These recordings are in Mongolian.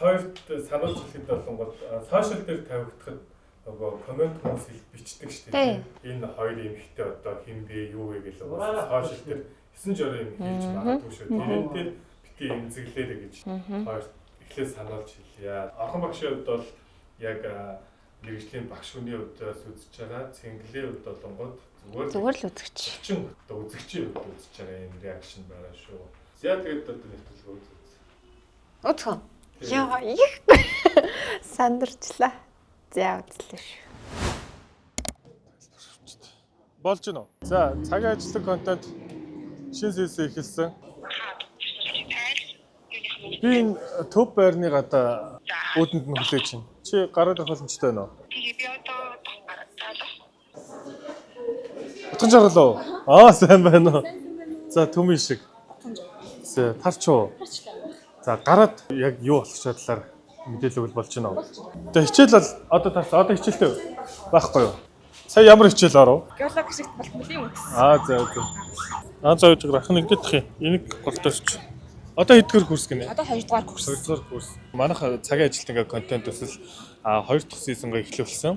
хоёрт сануулж хэлэхэд болонгод сошиал дээр тавигдахад нөгөө коммент хүмүүс бичдэг шүү дээ. Энэ хоёр эмэгтэй одоо хэн бэ, юу вэ гэж сошиал дээр 9 жорын юм хийж магадгүй шүү. Тэрэн дээр бити эмзэглээрэй гэж хоёр эхлээд сануулж хэлье. Орхон багшийн хувьд бол яг мэргэжлийн багш хүний хувьдаас үзэж байгаа, цэнгэлийн хувьд болонгод зүгээр л үзэгч. Чин одоо үзэгчийн хувьд үзэж байгаа юм реакшн байгаа шүү. За тэгээд одоо нэвтрүүлгээ үзье. Өцгөн. Яа их сандарчлаа. За үзлээ шүү. Болж гинөө. За цагийн ажлын контент шин сэлсээ эхэлсэн. Би энэ төв байрны гадаа үүдэнд нь хүлээж чинь. Чи гараад авах боломжтой байна уу? Би одоо гараад. Утган жаргалаа. Сайн байна уу? За төмөн шиг. За тарч уу? За гараад яг юу болох шатлаар мэдээлэл өгөл болж байна уу? Тэгээ хичээл бол одоо тарсан. Одоо хичээлтэй байхгүй юу? Сая ямар хичээл оров? Геологи шигт болтмол юм уу? За. За гэж гэх юм ингэдэх юм. Энийг голтойч. Одоо хэдгээр курс гинэ? Одоо 2 дугаар курс. 2 дугаар курс. Манайх цагийн ажилт ингээ контент төсөл 2 дахь сизонго эхлүүлсэн.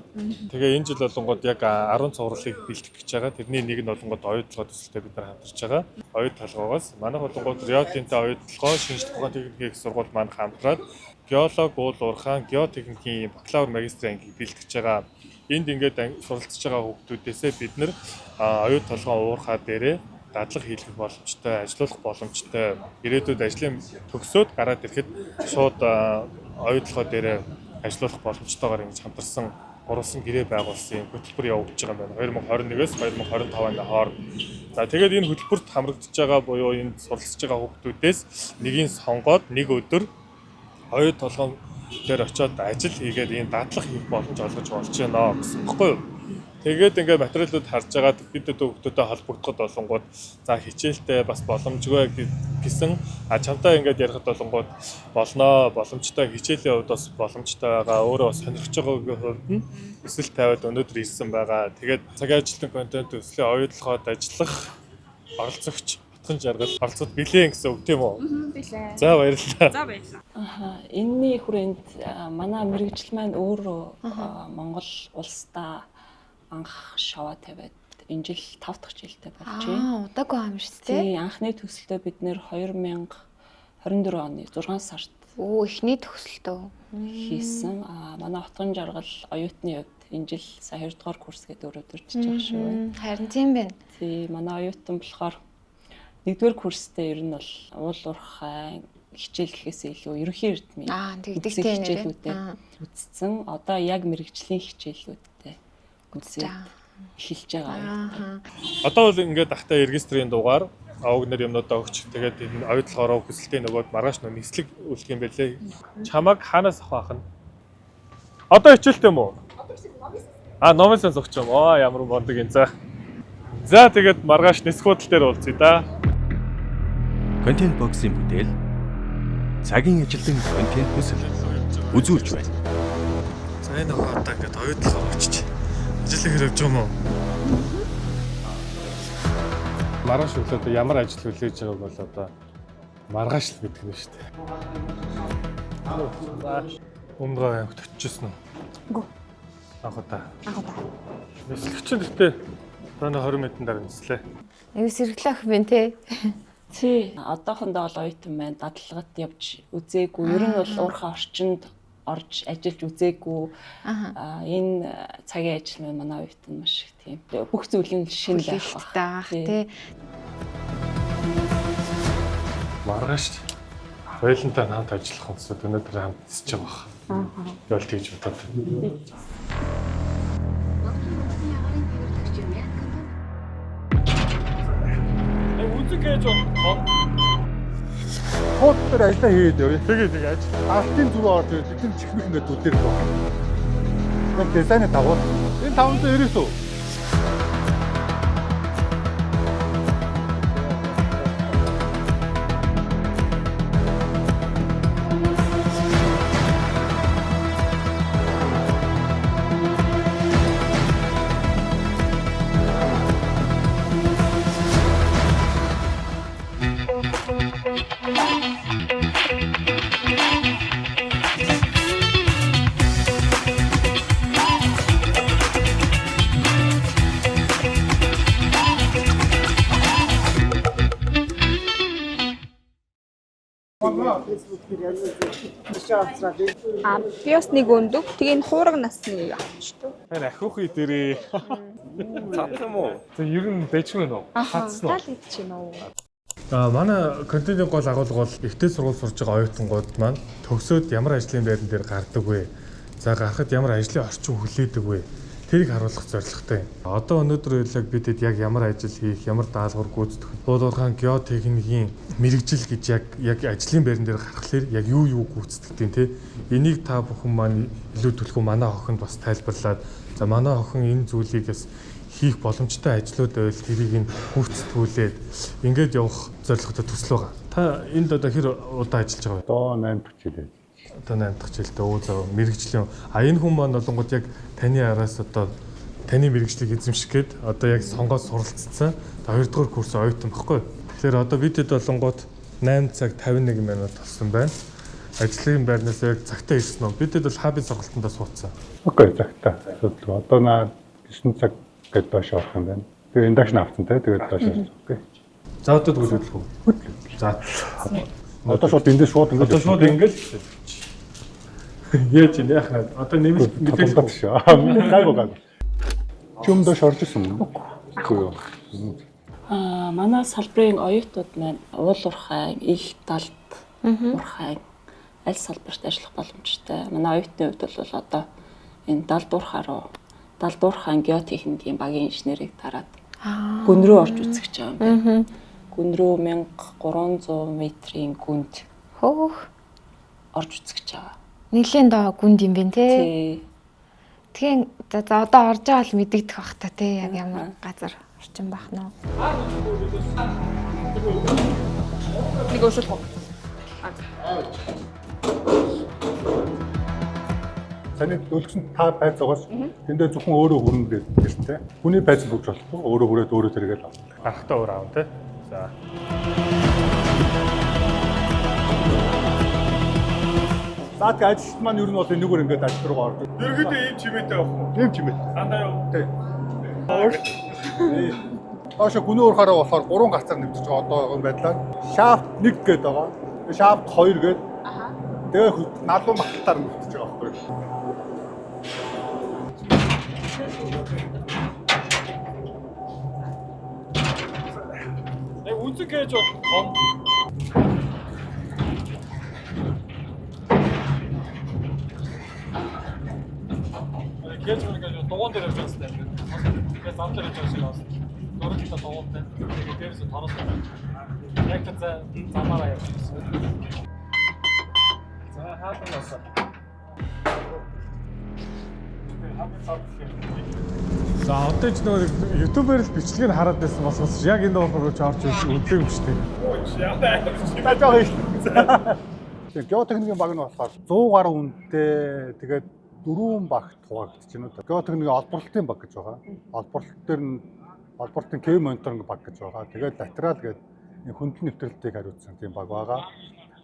Тэгээ энэ жил болонгод яг 10 цувралыг бэлтгэх гэж байгаа. Тэрний нэг нь болонгод оюутлогоо төсөлтэй бид нар хамтарч байгаа. Оюут толгоогоос манайх болонгод Риотинтэй оюутлогоо шинжлэх ухааны техникийн их сургууль манайх хамтраад геолог, уул уурхаан, геотехникийн бакалавр, магистрийн ангийг бэлтгэж байгаа. Энд ингээд суралцж байгаа хүүхдүүдээсээ бид нар оюут толгоо уурхаа дээрээ дадлаг хийх боломжтой, ажиллах боломжтой, ирээдүйд ажлын төгсөөд гараад ирэхэд шууд оюутлогоо дээрээ ажиллах боломжтойгоор ингэж хамтарсан гурван гэрээ байгуулсан хөтөлбөр явагдаж байгаа юм байна. 2021-с 2025 оны хооронд. За тэгээд энэ хөтөлбөрт хамрагдж байгаа буюу энэ суралцж байгаа хүүхдүүдээс нэгийг сонгоод нэг өдөр оюут толгоон дээр очиод ажил хийгээд энэ дадлаг хийх боломж олгож болж байна гэсэн баггүй юу? Тэгээд ингээ материалууд харж байгаа бидэд хүүхдүүдэд холбогдоход болонгууд за хичээлтэй бас боломжгүй гэсэн чамтай ингээд ярихад болонгууд болно, боломжтой хичээлийн хувьд бас боломжтой байгаа. Өөрөө бас сонирхож байгаагийн хувьд нь өсөл тавиад өнөөдөр ирсэн байгаа. Тэгээд цагийн ажилтны контент төслийн оюутлогоод ажиллах оролцогч Утган жаргал оролцоод билээ гэсэн үг тийм үү? Билээ. За баярлалаа. За баярлалаа. Энэний хүрээнд манай мэргэжил маань өөрөө Монгол улсдаа анх шаваа тавиад энэ жил 5 дахь жилдээ болж байна. Удаагүй юм шүү дээ. Тийм, анхны төгсөлтөө бид нэр 2024 оны 6 сард эхний төгсөлтөө хийсэн. Манай Утган жаргал оюутны хувьд энэ жил сая 2 дугаар курс гэдэг өрөөдөрж байгаа шүү. Харин тийм байна. Тийм, манай оюутан болохоор 1-р курстэй ер нь бол уул уурхай хичээл гэхээсээ илүү ерөнхий эрдмийн хичээлүүдээ үзсэн. Одоо яг мэргэжлийн хичээлүүдтэй үзээд эхэлж байгаа. Одоо бол ингээд ахтай регистрийн дугаар аваг нар юмнуудаа өгч тэгээд энэ оюутлогоороо хүсэлтийн нөгөөд маргааш нөө нислэг үлдэх юм бэлээ. Чамаг хаанаас авах нь? Одоо хичээлтэй юм уу? Номын сан зогч юм. Ямар мондөг юм за. За тэгээд маргааш нисэх худал дээр уулзъя да. Контент боксийн бүтээл цагийн ажилтны контент төсөл үзүүлж байна. За энэ одоо ингээд оюутлогоо очиж ажил хэрэг юм уу? Маргааш өглөө ямар ажил хүлээж байгааг бол одоо маргааш л мэдгэнэ шүү дээ. Өмнөдөө хөтөччихсэн үү? Үгүй. Анх удаа. Нислэгч нэртэй таны 20 минутын дараа нислээ. Аюу сэргэлэх юм те. Тий, одоохондоо бол оюутан маань дадлагад явж үзээгүй. Ер нь бол уурхай орчинд орж ажиллаж үзээгүй. Энэ цагийн ажил маань манай оюутан маш их тийм. Бүх зүйл нь шинэ байх таах тий. Маргааш Баялантай хамт ажиллах хүмүүсд өнөөдөр хамт нисэж байгаа баг. Ял тэгж бодоод. Үзэг гэж бод. Хот дээр ажиллаа хийгээд явъя. Тэгээд ажил. Алтын зүрх орж бид чихнэх ингээд үдээр байна. Яг дизайны дагуу. Энэ 590 үү? Би бас нэг өндөг. Тэгээ энэ хуурга насны авчдаг. Энэ ахиухи дээрээ. Цаасан юм уу? Тэг ер нь бэжгүй нөө. Хатсан уу? Тал идэж байна уу? Манай контентын гол агуулга бол ихтэй сургууль сурж байгаа оюутангууд маань төгсөөд ямар ажлын байран дээр гардаг вэ? За гарахад ямар ажлын орчин хүлээдэг вэ? Тэрийг харуулах зорилготой. Одоо өнөөдөр бидэд яг ямар ажил хийх, ямар даалгавар гүйцэтгэх, уулуурхаан геотехникийн мэрэгжил гэж яг ажлын байран дээр гарахлаар яг юу гүйцэтгэдэг те. Энийг та бүхэн маань илүү төлхөө манай охинд бас тайлбарлаад за манай охин энэ зүйлийг бас хийх боломжтой ажлууд байвал тэрийг нь гүйцэтгүүлээд ингээд явах зорилготой төсөл байгаа. Та энд одоо хэр удаа ажиллаж байгаа вэ? Одоо 8 дахь жил. Одоо 8 дахь жилдээ мэрэгжлийн энэ хүн маань болонгод яг таны араас одоо таны мэрэгжлийг эзэмших гээд одоо яг сонгоод суралцсан. 2 дугаар курс оюутан баггүй. Тэгэхээр одоо бидэд болонгод 8 цаг 51 минут болсон байна. Ажлын байрнаас яг цагтаа ирсэн үү? Бидэд бол хабын сургалтандаа суудсан. Окей, цагтаа. Одоо 9 цаг гээд доош орох юм байна. Тэгээ индакшн авсан те. Тэгээд доош орсон. Окей. За одоо төлөвлөх үү? За. Одоо шууд эндээс шууд ингээд яаж юм яах вэ? Одоо нэмэлт мэдээлэл шүү. Гайгүй. Чүм доош орж ирсэн юм. Үгүй юу. Манай салбарын оюутнууд маань уулуурхай, их талд уурхай аль салбарт ажиллах боломжтой. Манай оюутны хувьд бол одоо энэ далдуурхайн геотехникийн багийн инженерийг дараад гүн рүү орж үзэж байгаа юм байна. Гүн рүү 1300 метрийн гүнд орж үзэж байгаа. Нилийн доо гүнд юм бэ те. Тий. Тэгэхээр за одоо орж байгаа л мэдэгдэх бах та те яг ямар газар орчин бах нь. Нэг өшөлт. Саний дөлгсөн та байц байгаас тэндээ зөвхөн өөрөө хүрнэ гэсэн те. Хүний байц бүгж болохгүй. Өөрөө хүрээд өөрөө тэргээд авах. гарахтаа өөр аав те. За. Заадаг ажилт маань ер нь бол энэгээр ингээд ажил руу ордог. Ерөөдөө ийм чимээтэй авах уу? Ийм чимээ. Дандаа юу? Тий. Ошо гүний уурхаараа болохоор 3 гацаар нэвтэж байгаа одоо юм байдлаар. Шафт 1 гээд байгаа. Шафт 2 гээд. Тэгээ налуу махтаар нэвтэж байгаа байхгүй. Үнцэг гэж том. Гэж үнэхээр дугуун дээр явж байгаа юм. Тэгээд зам дээр явж байгаа юм. Дөрөвдөө дугуунтай. Тэгээд дээрээс тоноос. Яг та замаараа явж байгаа. За хаалт насаа. За одоо ч нөгөө YouTube-ээр л бичлэгийг хараад байсан болохоос яг энэ доогоор ч орж үзлээ юм шүү дээ. Та жоо хийх. Тэгээ геотехникийн баг нь болохоор 100 гаруй үнэтэй тэгээд 4 багт хуваагдаж байна. Геотехникийн олборлолтын баг гэж байгаа. Олборлолт дээр нь олборлолтын кэв мониторинг баг гэж байгаа. Тэгээд латерал гэдэг хөндлөн нэвтрэлтийг хариуцсан тийм баг байгаа.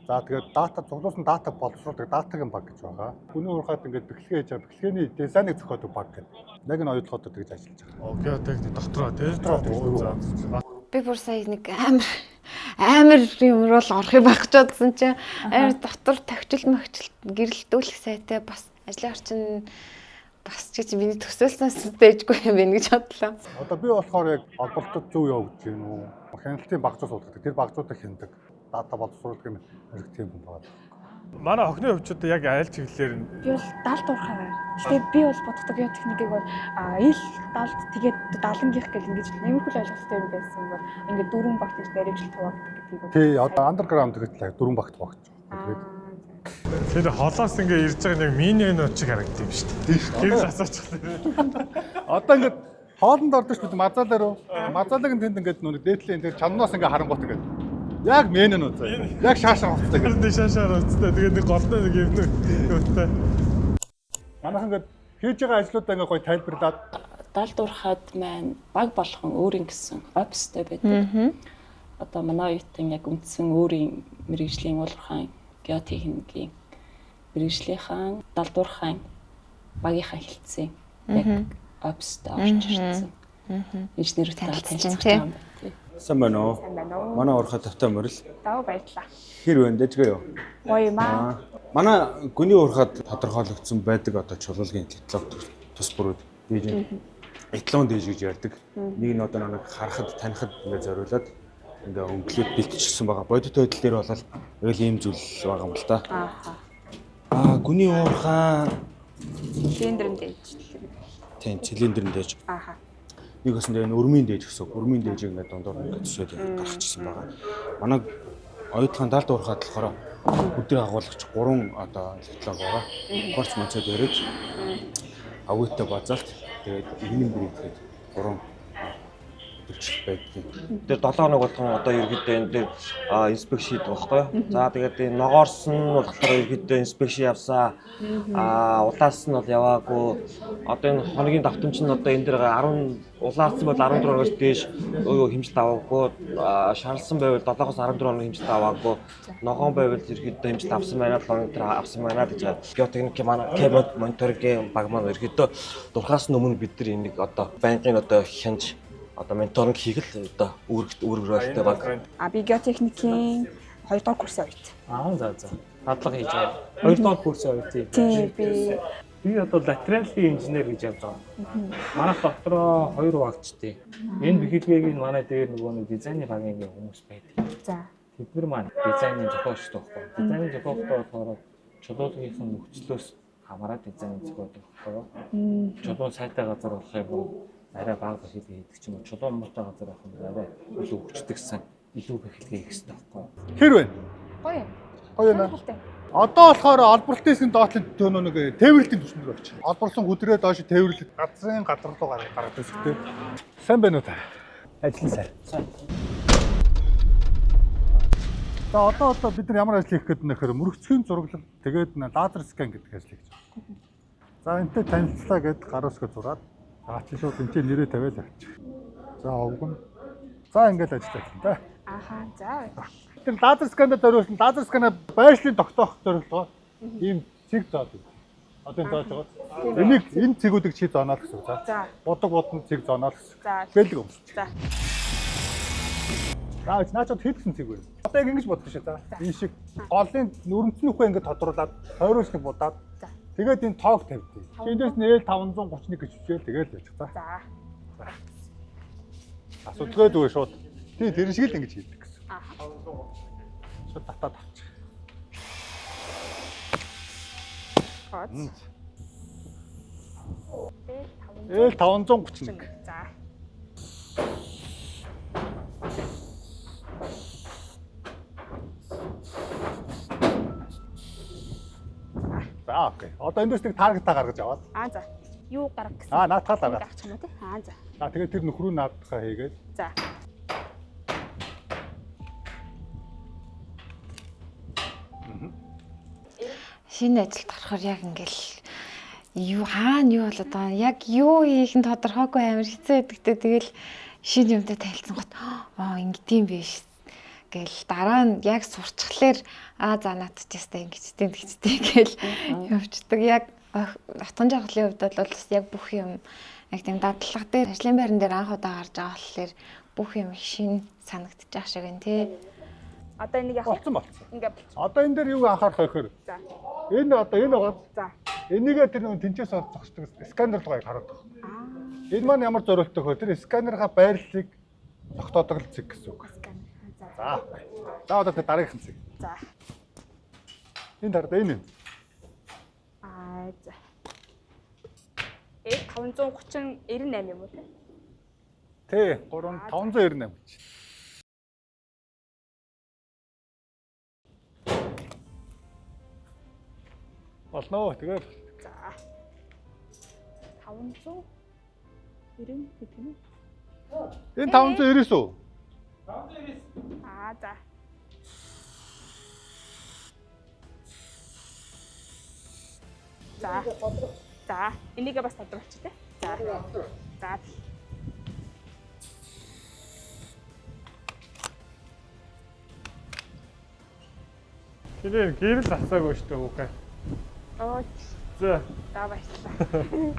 За тэгээд дата цуглуулсан дата боловсруулдаг датагийн баг гэж байгаа. Хүний уурхайд ингээд бэхлэгээ хийж байгаа. Бэхлэгээний дизайныг зохиодог баг гэдэг. Яг энэ оюутлогоо тэгж ажиллаж байгаа. Геотехник доктороо тийм. Би бүр сая нэг амар юм руу орох юм байх ч бодсон чинь амар дотор тохижилт гэрэлтүүлэх сайтай бас ажлын орчин бас ч гэж миний төсөөлснөөс дэжгүй юм байна гэж бодлоо. Одоо би болохоор яг олборлолтод зөв явж байна уу? Хяналтын багцаас уулздаг. Тэр багцуудыг хяндаг. Дата боловсруулдаг юм хэрэгтэй юм байна. Манай охины хувьд яг аль чиглэлээр нь Би бол далд уурхай. Гэтэ би бол боддог геотехникийг бол ил далд тэгээд далангийнх гэл ингэж нэмэрхүүл ойлголттой юм байсан бол ингээд 4 багт гэж баримжлалт хуваагддаг гэдгийг бол. Тий, одоо андерграунд гэхэд 4 багт хуваагдаж байгаа. тэр холоос ингээ ирж байгаа нэг мини ночиг харагддаг юм шүү дээ. Гэрэл асуучих. Одоо ингээд хоолнд ордог шүү дээ мазаалаа руу. Мазаалаг нь тэнд ингээд нүг дээдлийн тэр чаннаас ингээ харангуут ингээд яг мэн нь үзээ. Яг шаашаа хуцтай. Тэр шаашаа хуцтай. Тэгээд нэг голтой нэг юм нүгтэй. Манайхан ингээд хийж байгаа ажлуудаа ингээ гоё тайлбарлаад Далд уурхайд маань баг болгон өөрийн гэсэн офистэй байдаг. Одоо манай оюутан яг үндсэн өөрийн мэрэгжлийн уулуурхайн геотехникийн мэрэгжлийнхэн далд уурхайн багийнхаа хэлтсэн яг офистой орж ирсэн. Инженертэй танилцж байгаа юм байна. Сайн байна уу? Сайн байна уу? Манай урхаа тавтай мөрөл. Дав баярлаа. Хэр байна дэжгээ юу? Гоё юм аа. Манай гүний урхаад тодорхойлогдсон байдаг одоо чулуулгын диплом тус бүрүүд дээж этлон дээж гэж ярьдаг. Нэг нь одоо нэг харахад танихад ингээ зориулаад ингээ өнгөлөд бэлтжсэн байгаа. Бодит байдал дээр бол яг ийм зүйл байгаа юм л да. Гүний урхаа Цилиндрын дээж. тийм цилиндрын дээж. Нэг өсөн дээр өрмийн дээж гэсэн. Өрмийн дээж ингээ дундуур ингээ төсөөд гаргачихсан байгаа. Манай оюутгын далд урхаад болохоор өдрийн агуулгач 3 одоо диплом байгаа. Горц мөцөд өрөөж агуултай базаалт тэгээд игнэн бүрийгээд 3 өдөржил байдгийг. Тэр 7 хоног болгон одоо ерөөдөө энэ дээр инспекц хийдэг байхгүй юу? За тэгээд энэ ногоорс нь болохоор ерөөдөө инспекц явсан. Улаас нь бол яваагүй. Одоо энэ хоногийн давтамж нь одоо энэ дээр 10 улаалсан бол 14 хоногоос дээш хэмжилт аваагүй. Шаарлсан байвал 7-оос 14 хоног хэмжилт аваагүй. Ногоон байвал ерөөдөө хэмжилт авсан байна. 7 хоног тэр авсан байна гэж байгаа. Геотехникийн манай кабинет мониторингийн баг маань ерөөдөө дурхаас өмнө бид нар энийг одоо байнгын одоо хянж одоо менторинг хийх л одоо үүрэг ролтой баг. Би геотехникийн 2 дугаар курсын оюут. За. Хадлага хийж байгаа. 2 дугаар курсын оюут. Тийм Би одоо латералын инженер гэж явж байгаа. Манайх доктороо 2 багчтай. Энэ бэхэлгээгийн манай дээр нөгөө нэг дизайны багийн хүмүүс байдаг. За. Бид нар маань дизайнын зохиолчтой байхгүй. Дизайнын зохиолтой болохоор чулуулгын нөхцлөөс хамаарат дизайн зохиолдог байхгүй. Чулуун сайтай газар болох юм арай бага бэхэлгээ хийдэг ч юм уу. Чулуун муутай газар байх юм арай илүү хүчдэгсэн илүү бэхэлгээ хийх хэрэгтэй байхгүй. Хэр вэ? Гоё. Гоё наа. Одоо болохоор олборлтын хэсгийн доотлын төөнөө нэг тээвэрлэлийн түвшинд болчих. Олборлсон хүдрээ доош тээвэрлэх газрын гадар руу гараад төсөлтэй. Сайн байна уу та? Ажил сайн. За одоо бид нар ямар ажил хийх гээд нэхэр мөрөгцгийн зураглал тэгээд лазер скан гэдэг ажил хийж байгаа. За энтэй танилцлаа гэд гар усгээ зураад чи шууд энтэй нэрээ тавиал авчих. За овгон. За ингээл ажиллаж байна та. За. Тэр лазер сканер зориулсан лазер сканер байршлыг тогтоох зорилгоо ийм цэг зоод. Одоо энэ зоож байгаа. Энийг энэ цэгүүдийг чи зооноол гэсэн үг. За. Бодог бодон цэг зооноол гэсэн. За. Бэлэг өмс. За. Наачад хийдсэн цэг байна. Одоо яг ингэж бодсон шээ. За. Энэ шиг голын нүрэмцний үхээ ингэ тодруулаад хойроосны будаад тэгээд энэ тоог тавьдیں۔ Эндээс нь L531 гэж хичээл тэгээд байж. За. Асуудалгүй дгүй шууд. Тэр шиг л ингэж хийдэг гэсэн. Шууд татаад авчих. L531. За. За окей. Одоо эндээс нэг таргетаа гаргаж аваад. За. Юу гаргах гэсэн? Наатаал гаргах. Гаргах юм уу те? За. За тэгээд тэр нөхрөө наадахаа хийгээд. За. Шинэ ажилд орохоор яг ингээл юу хаана юу болоод байгаа яг юу хийх нь тодорхойгүй амар хэцүү байдаг те тэгэл шинэ юмтай танилцсан гот ингэдэм биш гэл дараа нь яг сурчхалаар за надад ч ястай ингэжтэй гээл явждаг яг отгон жаргалын хувьд бол бас яг бүх юм яг тийм дадлага дээр ажлын байран дээр анх удаа гарч байгаа болохоор бүх юм шинэ санагдчих шиг байна те. Одоо энийг яг болсон. Ингээ болчихсон. Одоо энэ дээр юу анхаарах вэ гэхээр За. энэ одоо энэ байгаа. За. Энийгээ тэр нэг тэнцээс зогсдог сканер руу хараад байгаа. Энэ маань ямар зориулттай вэ? Тэр сканерынхаа байрлалыг тогтоодог л цэг гэсэн үг. За. За одоо тэр дараагийнх нь цэг. За. Энэ дараа энэ. За. 530 98 юм уу те? Тэ 3598 гэж. Болно тэгээ. За. 590 гэдэг нь. Энэ 590 үү? 590. За. За. За. Энийг бас тодорхойлчих те. За. За. Тэр гэрэл асаагүй шүү дээ үгүй. За. За баярлалаа.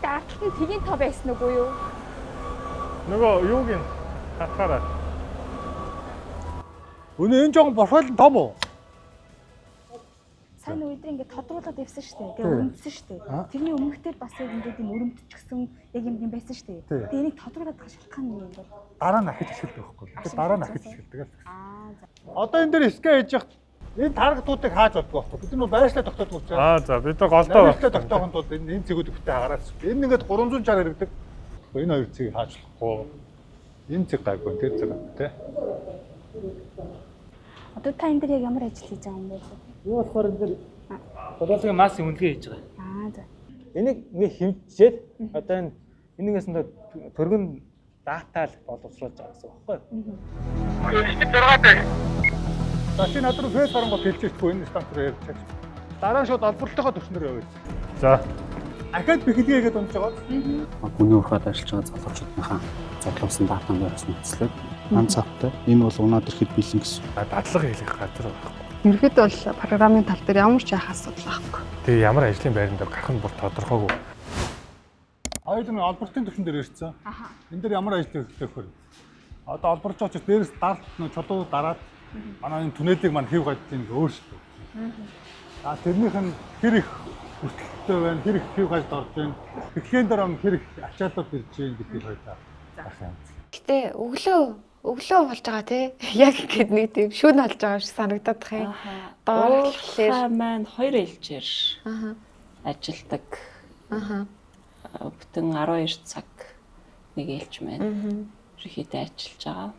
Гэтэ артлт нь тгийн тоо байсан үгүй юу? Нөгөө юуг нь хатгаараа. Өнөө энэ жоохон бошоол том уу? Сайн өдөр ингээд тодруулаад явсан шүү дээ. Тэгээ өрөмдсөн шүү дээ. Тэрний өмнөхдөр бас яг ингээд юм өрөмдчихсэн яг юм байсан шүү дээ. Тэгээ энийг тодруулаад байгаа шалтгаан нь юм бол Дараа нь ахиж эхэлдэг байхгүй. Тэгэхээр дараа нь ахиж эхэлдэг л. Одоо энэ дээр ска хийж яхад энэ таргатуудыг хааж болдгоо байхгүй. Бид нөө байршлаа тогтоодог учраас. За бид нар голдоо Байршлаа тогтоохын тулд энэ цэгүүд ихтэй хагараад. Энэ ингээд 360 хэрэгдэг. Энэ хоёр цэгийг хааж болохгүй. Энэ цэг гайгүй тэр цэг тий. одоо та энэ дээр яг ямар ажил хийж байгаа юм бэ? Юу болохоор энэ дэр бодлогын массын үнэлгээ хийж байгаа. За. Энийг ингээ хэмжээд одоо энэ энэнгээс нь төргөн датаал боловсруулж байгаа гэсэн үг байхгүй юу? Машин над руу фэйс харангуй хэлчихгүй энэ станц руу ярьж чаж. Дараа нь шууд албартынхаа төвчнөр явъя. За. Ахад бэхлэгээгээд унж байгаа. Гүний урахад ажиллаж байгаа залуучуудынхаа зоглуулсан датан дээрээс нэвцлээд ганцаартай энэ бол унаад ирэхэд бэлэн гэсэн. Дадлага хийх газар байхгүй. Ерхэд бол программын тал дээр ямар ч яах асуудал байхгүй. Тэгээ ямар ажлын байранд гарах нь бүр тодорхойгүй. Хоёул нь албартын төвчөн дээр ирсэн. Энэ дээр ямар ажил хийх вэ? Одоо албарч очиж дээрээс даралт нь чулуу дараад манай энэ түнэлийг маань хэв гаждгийг өөрчлөв. Тэрнийх нь хэр их хүсэлттэй байна, хэр их хэв гажд орж байна. Эхлээн дээр хэр их ачаалал ирж байна гэдгийг хоёулаа гарсан юм. Гэтэ өглөө болж байгаа тий. Яг гэд нэг тийм шүн болж байгаа шиг санагдаад тах юм. Доорлохлаар маань 2 ээлжээр ажилдаг. Бүтэн 12 цаг нэг ээлж маань ерөөхдөө ажиллаж байгаа.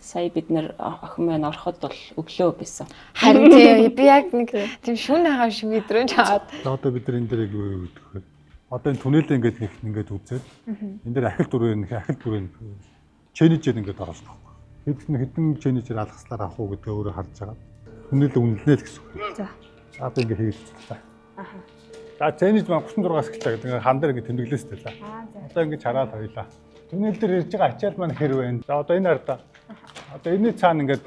Сая бид нэр охин маань ороход бол өглөө байсан. Харин тий би яг нэг тийм шүн хагаа шиг мэдрэмж аваад. Одоо бид нар энэ дээр юу гэдэг вэ? Одоо энэ түнэлээ ингээд үзээд энэ дээр ахил дүрээр чэнэжээр ингээд оруулах байхгүй. Хэдэн чэнэжээр алгаслаар авах уу гэдгээ өөрөө харж байгаа. Түнэлээ үнэлнэ л гэсэн үг. За. Одоо ингээд хийгдчихлээ. За чэнэж маань 36-аас эхэллээ гэдэг ингээд хан дээр ингээд тэмдэглээстэй л. Одоо ингээд хараад хоёлаа. Түнэл дээр ирж байгаа ачаал маань хэр вэ? За одоо энэ ардаа. Одоо энэний цаана ингээд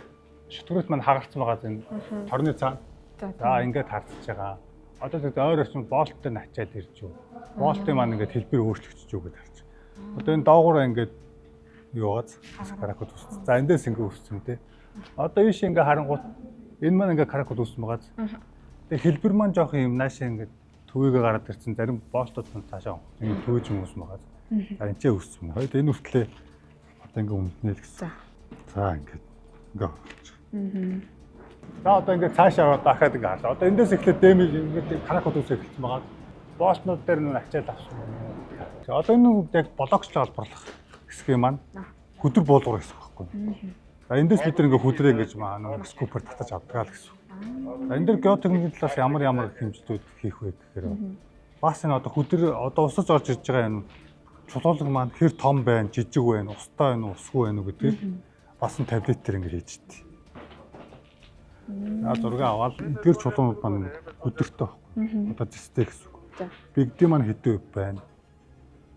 шүтгүүрт маань хагарцсан байгаа энэ торны цаана. За ингээд харцж байгаа. Одоо тэгээд ойр орчим болттой нь ачаад ирж юу. Болтын маань ингээд хэлбэр өөрчлөгдөж юу гэж харж. Одоо энэ доогуур ингээд юугаац каракот үссэн. За эндээс ингээд үссэн тий. Одоо ийш ингээд харангуут энэ маань ингээд каракот үссэн байгааз. Тэгээд хэлбэр маань жоох юм наашаа ингээд төвийгээ гараад ирсэн. Зарим болтууд нь цаашаа ингээд төвөж юм үссэн байгааз. За энэ ч үссэн. Хоёул энэ үртлээ одоо ингээд өмнө л гэсэн. За ингээд. За одоо ингээд цаашаа дахиад ингээд харлаа. Одоо эндээс эхлээд дэмэж ингээд каракот үсээ эхэлсэн байгаа. Боолтнууд дээр нь ачаал авсан. Одоо энэ яг блокчлог албарлах хэсэг маань хөдөр буулгуур гэсэн байхгүй. За эндээс бид нэг хөдрөө ингэж маань скупер татаж авдаг л гэсэн. За энэ дэр геотехникийн талаас ямар хэмжлүүд хийх вэ гэхээр бас энэ одоо хөдөр одоо усаж орж ирж байгаа энэ чулуулаг маань хэр том байна, жижиг байна, устай байна уу, усгүй байна уу гэдэг бас энэ таблет дээр ингэ хийж дээ. Зураг аваад эдгээр чулуунууд маань хөдөртэй байхгүй. Одоо зэстэй гэсэн. Бигдээ маань хэдэн өв байна.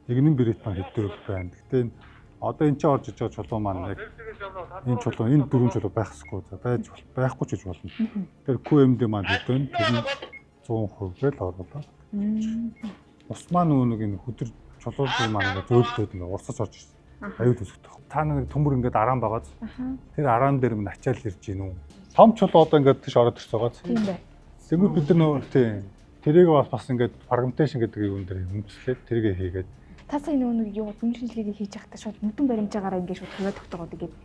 Игнэн брэт маань хэдэн өв байна. Гэтэ одоо энэ ч орж иж байгаа чулуу маань яг энэ чулуу энэ дөрвөн чулуу байхгүй. За байхгүй ч гэж болно. Тэр QMD маань хэдэн тэр нь 100% л оруулаад. Ус маань нэг энэ хөдөр чулуун маань ингээ зөөлдөд ингээ урсаж орж ирсэн. Аюул өсгөх. Та нэг төмөр ингээд араан байгааз. Тэр араан дээр минь ачаал ирж гин үү. Том чулуу одоо ингээд тийш ороод ирсэн байгааз. Тийм бай. Тэгвэл бид нар тийм тэрийг бас ингээд фрагменташн гэдэг юм дээр үндэслээд тэргээ хийгээд. Та сая нэг юу дүн шинжилгээг хийж байхдаа шууд нүдэн баримжаагаараа ингээд шууд хөвөө тогтоогоод ингээд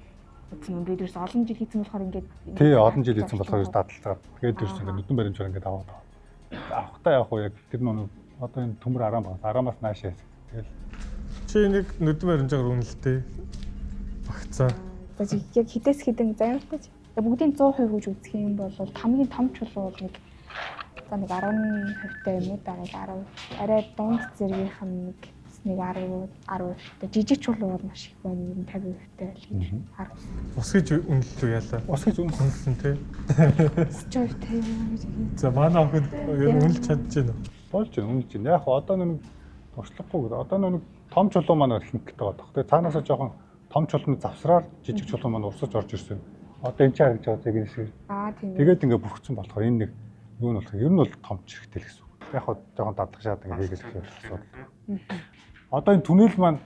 үтсэн юм. Бид ерөөс олон жил хийсэн болохоор ингээд тий олон жил хийсэн болохоор дадалтаа. Тэгээд ерөөс ингээд нүдэн баримжаар ингээд аваад. Авахтаа явах уу яг тэр нэг одоо энэ төмөр араан байгаа. Араамаас наашаа. Тэгэл Чи нэг нүдэн баримжаагаар үнэлтэй багцаа. За яг хідээс хідэн заримтай ч. Бүгдийн 100% гэж үзэх юм бол хамгийн том чулуу бол нэг за нэг 10% та юм уу да 10. Арай дунд зэргийнх нь нэг 10%. Жижиг чулуу бол маш их байна. 50% та л гэж харсан. Ус гэж үнэлтүү яалаа. Ус гэж үнэлсэн тий. 30% та юм гэж. За манай охид үнэлж чадчихэв. Болж үнэлж байна. Яг одоо нэг туршлахгүй. Одоо нэг том чулуу маань хинктэй байгаа. Тэгээ цаанаасаа жоохон том чулууны завсраар жижиг чулуу маань урсаж орж ирсэн. Одоо энэ ч харагдаж байгаа тийм шиг. Тийм. Тэгээд ингээ бүрхсэн болохоор энэ нэг юу нь болох ер нь бол том ч хэрэгтэй л гэсэн үг. яг хоо жоохон дадлгашаад ингээ хийгээл хэлсэн. Одоо энэ түнэл маань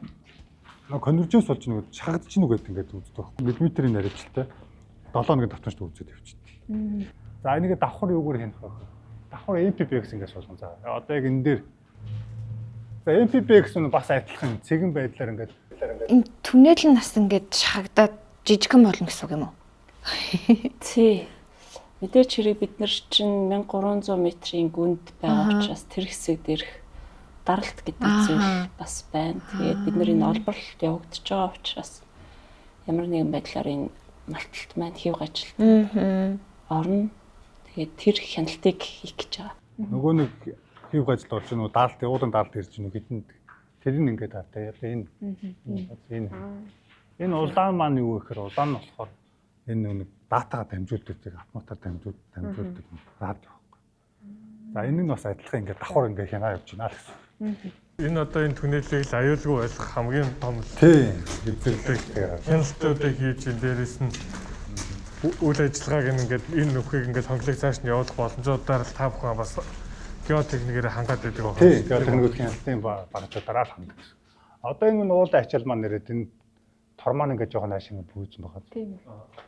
конверженс болж нэг шахагдаж гинүү гэдэг ингээд үздэг байхгүй. Миллиметрийн нарийжтай 7 хоногийн давтамжтай үзээд явчихдаг. За энийг давхар юугаар хянах вэ? Давхар MPBX ингээс болгон. За одоо яг энэ дээр за MPBX нь бас адилхан цэгэн байдлаар ингээд энэ түнэл нас ингээд шахагдаад жижигхан болно гэсэн үг юм уу? Тий. Мэдээч хэрэг бид нар чинь 1300 метрийн гүнд байгаа учраас тэр хэсэг дээрх даралт гэдэг зүйл бас байна. Тэгээд бид нар энэ олборлолт явагдаж байгаа учраас ямар нэгэн байдлаар энэ малталт маань хийв ажилт орно. Тэгээд тэр хяналтыг хийх гэж байгаа. нөгөө нэг хийв ажил болж нөгөө даалт уулын даалт ирж гинүү гэдэнд тэр нь ингээд таатай. Энэ улаан маань юу гэхээр улаан нь болохоор энэ нэг датагаа дамжуулдаг, автоматар дамжуулдаг радио байхгүй. За энэ нь бас адилхан ингээд давхар ингээд хянаа явж байна л гэсэн. Энэ одоо энэ түнэлийг л аюулгүй байлгах хамгийн том хэвзэрлэг хяналтуудыг хийж энэ дээрээс нь үйл ажиллагааг ингээд энэ нөхөийг ингээд хонглог цааш нь явуулах боломжуудаар л та бүхэн бас геотехникээр хангаад байдаг байна. Тийм, геотехникийн хяналтын багцуудаараа л хандаг гэсэн. Одоо энэ уулын ачаал маань нэрэд энэ тормон ингээд жоохон нааш ингээд бүүзэн байгаа. Тийм.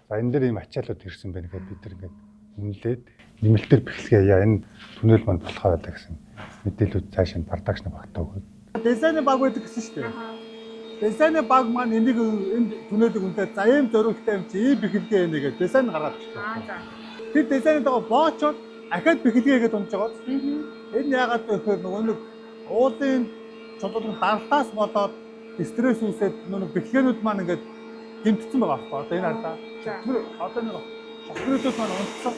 За энэ дээр ийм ачаалууд ирсэн байна гэдэг бид нар ингээд үнэлээд нэмэлтээр бэхлэгээ яа энэ түнэл маань болохоо байдаг гэсэн мэдээлүүд цааш нь продакшн багтаа өгöd. Дизайны баг байдаг гэсэн шүү дээ. Дизайны баг маань энийг энэ түнэлийг үнтэй за ийм зөрөгтэй юм чи ийм бэхлэгээ энийг гэдэг дизайн гаргаад ирсэн. Тэр дизайнд байгаа боочод ахаад бэхлэгээгээд унж байгаа. Энэ яагаад вэ гэхээр нөгөө нэг уулын чулуун дарлаас болоод стресс үүсээд нөгөө бэхлэгээнүүд маань ингээд гэмтсэн байгаа байхгүй. Одоо энэ хардаа. Тэр одоо нэг шокруудууд маань унтсан.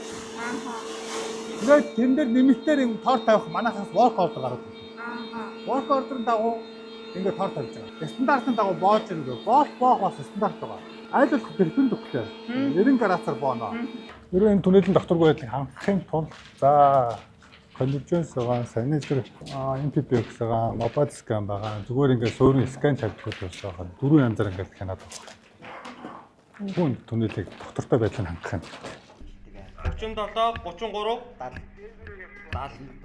Тэгээд тэн дээр нэмэлтээр юм тоор тавих манайхаас work order гараад байна. Work order-ын дагуу ингээд тоор тавьж байгаа. Стандартын дагуу боож ирнэ. Боох бас стандарт байгаа. Айл болох тэрхэн төгөлөө. 90 градусаар бооно. Ерөө энэ түнэлийн докторгүй байдлыг хангахын тулд за конверженс байгаа, санитар MPBX байгаа, mobile scan байгаа. Зүгээр ингээд суурин скан тавьдаг болж байгаа. Дөрвөн янзаар ингээд хянаад байгаа. Хүн түнэлийг доктортой байдлыг хангах юм. 37 33 77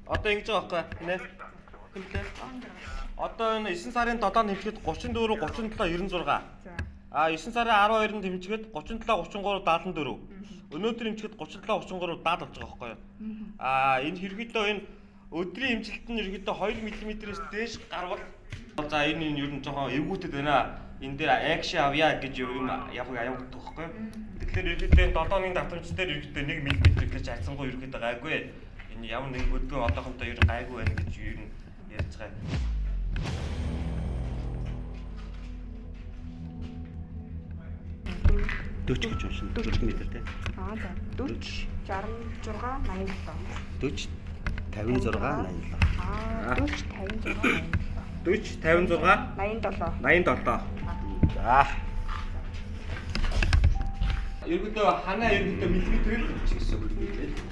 одоо ингэж байгаа байхгүй нэ. Одоо энэ 9 сарын 7-нд хэмжихэд 34 37 96. А 9 сарын 12-нд хэмжихэд 37 33 74. Өнөөдөр хэмжихэд 37 33 70 болж байгаа байхгүй юу? А энэ хэрэгэдөө энэ өдрийн хэмжилт нь ерөөдөө 2 мм-ээс дээш гарвал за энэ ер нь жоохон эвгүүтэд байна. Энэ дээр акшн авъя гэж юм явагддаг байхгүй юу? Тэгэхээр ерөөдөө 7 оны давтамж дээр ерөөдөө 1 мм гэж хайцсангүй ерөөдөө гайгүй. Энэ ямар нэг өдгөө одоохондоо ер нь гайгүй байна гэж ер нь ярьж байгаа. Дөч гэж болно. 40 м тий. Аа за. 40 66 87. 40 56 87. Аа 40 56 40 56 87. 87. За. Ерөнхийдөө ханаа ерөнхийдөө миллиметрээр ч гэсэн үг.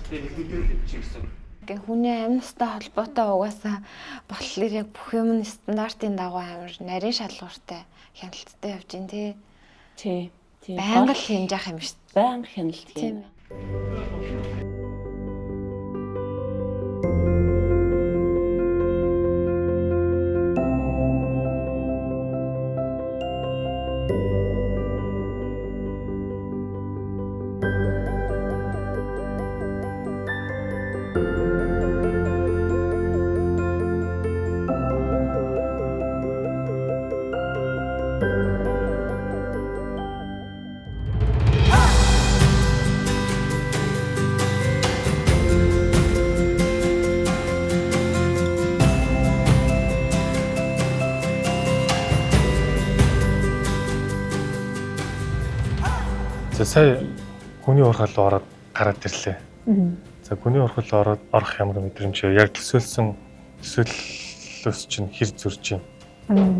Тэгээ миллиметрээр ч гэсэн. Тэгээ хүний амьнастай холбоотой угаасаа болохоор яг бүх юм стандартын дагуу амар нарийн шалгууртай хяналттай явж гин тий. Тий. Байнга л хянж явах юм шүү дээ. Байнга хяналт тийм. За сая хүний ургал ороод гараад ирлээ. За хүний ургал орох ямар мэдрэмж вэ? Яг төсөөллөөс чинь хэр зурж байна?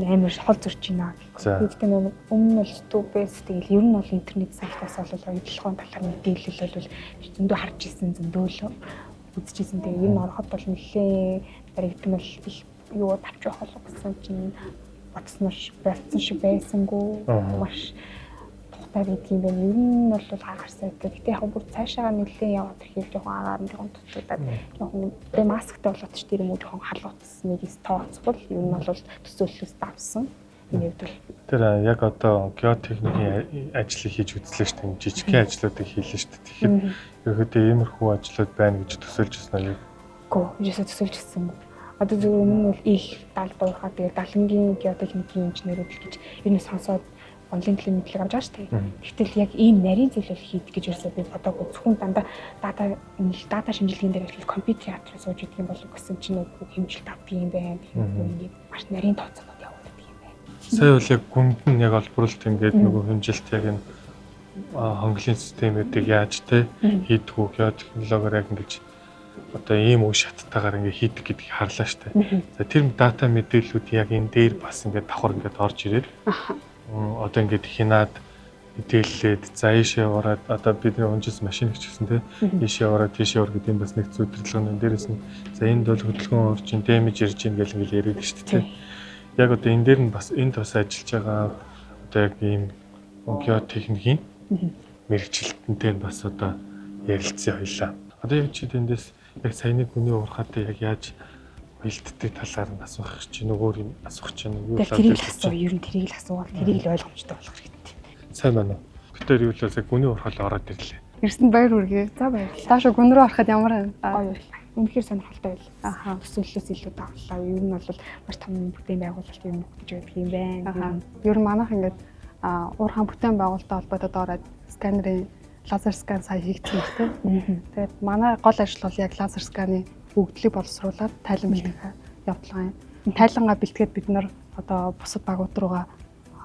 Амар хол зурж байна. Гэхдээ нэг өмнө нь ступэс тэгэл ер нь бол интернет сайтаас бол оюутлогын талаар мэдээлэл бол зөндөө харж ирсэн зөндөө үзчихсэн. Тэгээ энэ ороход бол нэлээ баригдмал их юу тавьж явах болов гэсэн чинь бодсон шиг байсангүй маш муутай байдаг юм байна. Ер нь бол гарсан. Гэхдээ яг бүр цаашаа нэлээд яваад ирэхээр жоохон агаар нь жоохон тутагдаад жоохон масктай болоод ч тэр юм уу жоохон халуутсан нэг тооцвол ер нь бол төсөөллөөс давсан. Энэ үед бол тэр яг одоо геотехникийн ажлыг хийж үзлээ шүү дээ. Жижигхэн ажлуудыг хийлээ шүү дээ. Тэгэхээр ерөөдөө иймэрхүү ажлууд байна гэж төсөөлж байна уу? Үгүй, ерөөсөө төсөөлж гисэн. Одоо зөв өмнө нь бол их даалгавраа тэгээд далангийн геотехникийн инженерүүд л гэж энэ сонсоод онлайн төлөв мэдлэг авч байгаа шүү дээ. Гэтэл яг ийм нарийн зүйлэл хийх гэж ерөөсөө би бодоагүй. Зөвхөн дандаа дата шинжилгээний дээр ажил компьютерийн хатраа сууж идэх юм болов гэсэн чинь нөгөө хэмжилт авдаг юм байна. Ингээд маш нарийн тооцоогод явуулдаг юм байна. Сая бол яг гүнд нь яг олборлт ингээд нөгөө хэмжилт яг энэ хонглын системүүдийг яаж те хийдэг үү геотехнологиор яг ингэж одоо ийм үе шаттайгаар ингээ хийдэг гэдгийг харлаа штэ. За тэр дата мэдээллүүд яг энэ дээр бас ингээ давхар ингээ орж ирээд одоо ингээ хинаад мэдээллээд за ийшээ ороод одоо бидний унжис машин гिचсэн те ийшээ ороод тийшээ ор гэдэг юм бас нэг зүтгэрлэг нь дээрээс нь за энд бол хөдөлгөөн орчин дэмэж ирж ийн гэл ингээ яриад штэ те. Яг одоо энэ дээр нь бас энд бас ажиллаж байгаа одоо яг ийм геотехникийн мэрэгчлэлтэнтэй бас одоо ярилцсан хоёлаа. Одоо яг чи тэндээс яг саяны хүний уурхаатай яг яаж бэлддэг талаар нь асуух чинь нөгөө юм асуух чинь юу болоод тэрийг л асуу ер нь тэрийг л асуувал тэрийг л ойлгомжтой болох хэрэгтэй. Сайн байна уу? Гэтэр юу л яг хүний уурхаал ороод ирлээ. Ирсэнд баяр хүргэе. За баярлалаа. Таашаа гүн рүү ороход ямар гоё байлаа. Үнэхээр сонирхолтой байлаа. Төсөөллөөс илүү давлаа. Ер нь бол маш том бүтээн байгуулалт юм гэж байдаг юм байна. Ер нь манайх ингээд уурхаан бүтээн байгуулалттай холбоотой ороод сканерын лазер скан сая хийгдсэн тийм. Тэгээд манай гол ажил бол яг лазер сканы өгдлийг боловсруулад тайлан бэлтгэх явдлага юм. Тайлангаа бэлтгээд бид нар одоо бусад багууд руугаа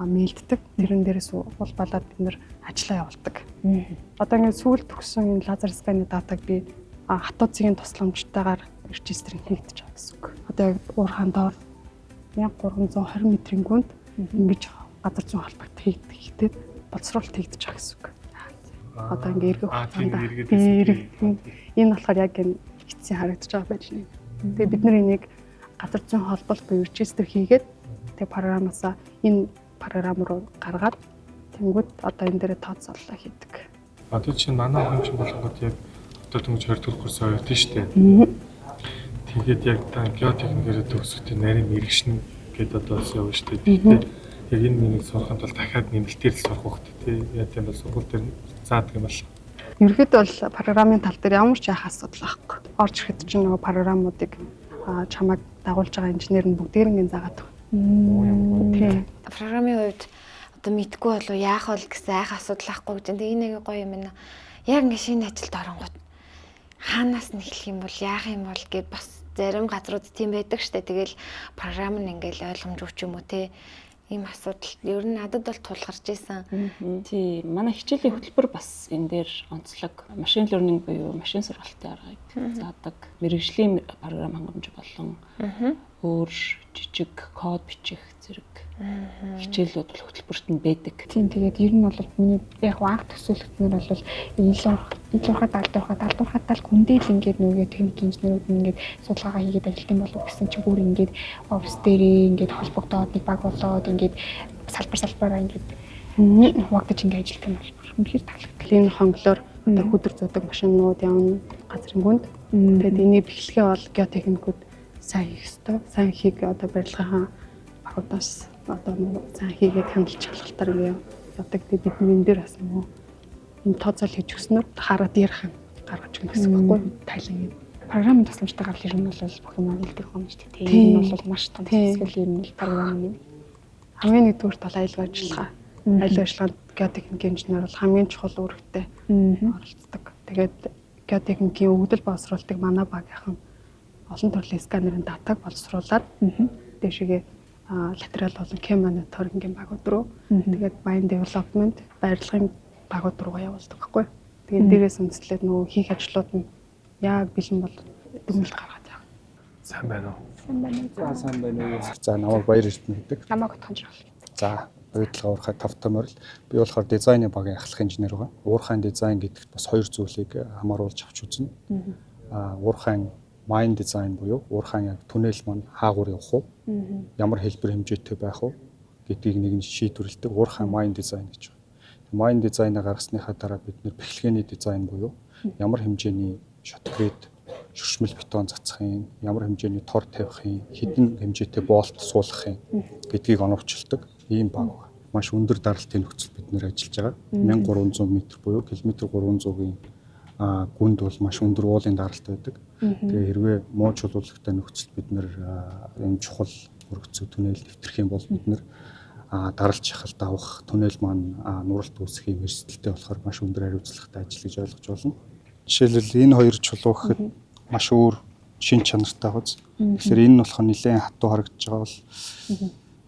мэйлддэг. Тэрэн дээрээс улбалаад бид нар ажиллаа явуулдаг. Одоо ингээд сүүлд төгссөн энэ лазер сканы датаг би хатуу цэгийн тусламжтайгаар регистринг хийгдэж байгаа гэсэн үг. Одоо яг уурхаан доор 1320 м-ийн гүнд ингэж газар зүйн холбогд хийгдээд боловсруулалт хийгдэж байгаа гэсэн үг. Одоо ингээ эргэх хугацаанд энэ болохоор яг энэ хэцүү харагдаж байгаа байл нэг. Тэгээ бид нар энийг газар зүйн холболт буюу регистр хийгээд тэгээ програмаасаа энэ програм руу гаргаад тэнгууд одоо энэ дээр тооцоолол хийдэг. Одоо чинь манай хүн чинь болгоод яг одоо түнж 20 дугаар курс оёрд нь штэ. Тэгээд яг та геотехникээр төгсөхдөө нарийн мэрэгшин гэдэг одоо явна штэ. Тэгээд яг энэ миний сурахад бол дахиад нэмэлтээр л сурах хэрэгтэй тий. Яг тийм бол сургууль дээр заадаг юм бол. Ерөнхийдөө бол програмын тал дээр ямар ч яах асуудал байхгүй. Орж ирэхэд чинь нөгөө програмуудыг чамайг дагуулж байгаа инженер нь бүгдээрээ заагаад байна. Тийм. Програмын хувьд одоо мэдгүй болов яах вэ гэсэн айх асуудал байхгүй гэж. Тэгээ энэ нэг гоё юм байна. Яг ингэ шинэ ажилд оронгууд хаанаас нь эхлэх юм бол яах юм бол гэд бас зарим газрууд тийм байдаг штэ. Тэгэл програм нь ингээл ойлгомж өгч юм уу те. Ийм асуудал ер нь надад бол тулгарч исэн. Тий, манай хичээлийн хөтөлбөр бас энэ дээр онцлог машин learning буюу машин сургалтын аргыг заадаг. Мэргэжлийн програм хангамж болон өөр жижиг код бичих зэрэг хичээлүүд бол хөтөлбөрт нь байдаг. Тийм тэгээд ер нь бол миний яг анх төсөөлөлтнөр бол даалдуурхатаа л хүндэл ингээд нөгөө техник инженерүүд ингээд судалгаа хийгээд ажилтсан болов гэсэн чи бүр ингээд офис дээрээ ингээд холбогдоод нэг баг болоод ингээд салбараа ингээд хуваагдаж ингээд ажилтсан бол үнэхээр таалагддаг. Энэ хонглоор одоо хүдэр зүүдэг машинууд явна газрын гүнд. Тэгээд энийг бэхлэхээ бол геотехникүүд сайн хийх ёстой. Сайн хийх одоо барилгын багуудаас одоо сайн хийгээд хяналтч шалгалтаар ингэ явдаг. Тэгээд бид энэ дээр бас нөгөө энэ тооцоол хийж өгснөөр хараад ярих юм гаргаж өгнө гэсэн үг байхгүй тайлан юм. Програмын тусламжтайгаар л ер нь бол бүх юм хэлдэг юм шүү дээ. Тийм энэ бол маш том хэсгэл ер нь програм юм. Хамгийн нэгдүгээр тал аюулгүй ажиллагаа. Аюулгүй ажиллагаанд геотехникийн инженер бол хамгийн чухал үүрэгтэй оролцдог. Тэгээд геотехникийн өгдөл боловсруулалтыг манай багийнхан олон төрлийн сканерын датаг боловсруулад дэшигээ латерал болон cam мониторингийн багууд руу тэгээд mine development барилгын багууд руу явуулдаг байхгүй. Тэгээд дээрээс үндэслээд нөгөө хийх ажлууд нь яг бэлэн бол дүгнэлт гаргаад байгаа. Сайн байна уу? Сайн байна уу? За сайн байна уу? За намайг Баяр Эрдэнэ гэдэг. Намайг Утхан Жиргал. За уйдлага уурхай тавтаморл. Би болохоор дизайны багийн ахлах инженер байгаа. Уурхайн дизайн гэдэгт бас хоёр зүйлийг хамааруулж авч үзнэ. Уурхайн mine design буюу уурхайн яг түнэл маань хаагуур явах уу? Ямар хэлбэр хэмжээтэй байх уу гэдгийг нэг нь шийдвэрлэдэг уурхайн mine design гэж байна. Майн дизайнаа гаргасныхаа дараа бид нэр бэхлэгээний дизайн буюу ямар хэмжээний шотгрид шүршмэл бетон цацхын, ямар хэмжээний тор тавихын, хэдэн хэмжээтэй боолт суулгахын гэдгийг оновчилдог ийм баг. Маш өндөр даралтын нөхцөл бид нэр ажиллаж байгаа. 1300 м буюу километр 300-ийн гүнд бол маш өндөр уулын даралт байдаг. Тэгээ хэрвээ муу чулуулагтай нөхцөл бид нэр энэ чухал өргөцөө түнэл нэвтрэх юм бол бид нэр даралт шахалт авах түнэл маань нуралт үүсэх юм эрсдэлтэй болохоор маш өндөр хариуцлагатай ажил гэж ойлгож болно. Жишээлбэл энэ хоёр чулуу гэхэд маш өөр шин чанартай биз. Тэгэхээр энэ нь болохоор нэлээд хатуу харагдаж байгаа бол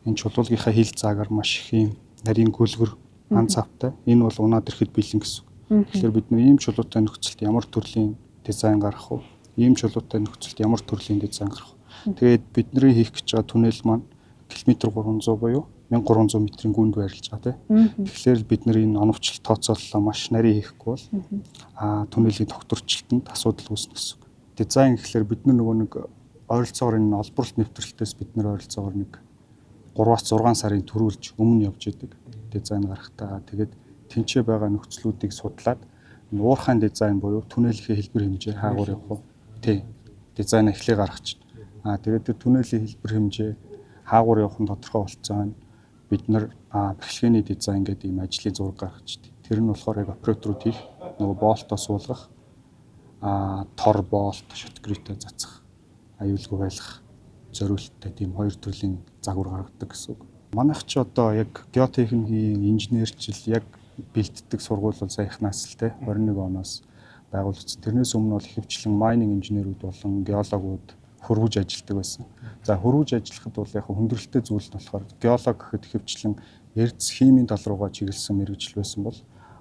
энэ чулуулгийнхаа хил заагаар маш их юм нарийн гүлгэр анц автай. Энэ бол унаад ирэхэд бэлэн гэсэн. Тэгэхээр бид нэр ийм чулуутай нөхцөлд ямар төрлийн дизайн гаргах вэ? Ийм чулуутай нөхцөлд ямар төрлийн дизайн гаргах вэ? Тэгээд бидний хийх гэж байгаа түнэл маань километр 300 буюу 1300 м-ийн гүнд байрлаж байгаа тийм. Тэгэхээр бид нэр энэ оновчлолт тооцооллоо маш нарийн хийхгүй бол түнэлийн тогтворчлолтод асуудал үүснэ гэсэн. Дизайн гэхэлэр бид нөгөө нэг ойролцоогоор энэ олборлт нэвтрэлтээс бид нэр ойролцоогоор нэг 3-6 сарын төрүүлж өмнө явж идэг дизайн гаргахтаа. Тэгээд тэнцээ байгаа нөхцлүүдийг судлаад уурхайн дизайн буюу түнэлийнхээ хэлбэр хэмжээ хаагур явах уу? Тий. Дизайн эхлээ гаргах чинь. Тэгээд тэр түнэлийн хэлбэр хэмжээ хаагур явахын тодорхой болцоо бид нар бэхлэгээний дизайн гэдэг ийм ажлын зураг гаргаж дээ. Тэр нь болохоор яг операторууд хийх нөгөө боолтоо суулгах, тор боолт, шотгритэй цацах, аюулгүй байлгах зориулттай тийм хоёр төрлийн загвар гаргадаг гэсэн үг. Манайх ч одоо яг геотехникийн инженерчил яг бэлддэг сургууль бол саяхнаас л те 21 оноос байгуулагдсан. Тэрнээс өмнө бол ихэвчлэн майнинг инженерүүд болон геологууд хөрвүж ажилладаг байсан. За хөрвүж ажиллахад бол яг хүндрэлтэй зүйл нь болохоор геолог гэхэд ихэвчлэн эрдэс химийн тал руугаа чиглэсэн мэргэжил байсан бол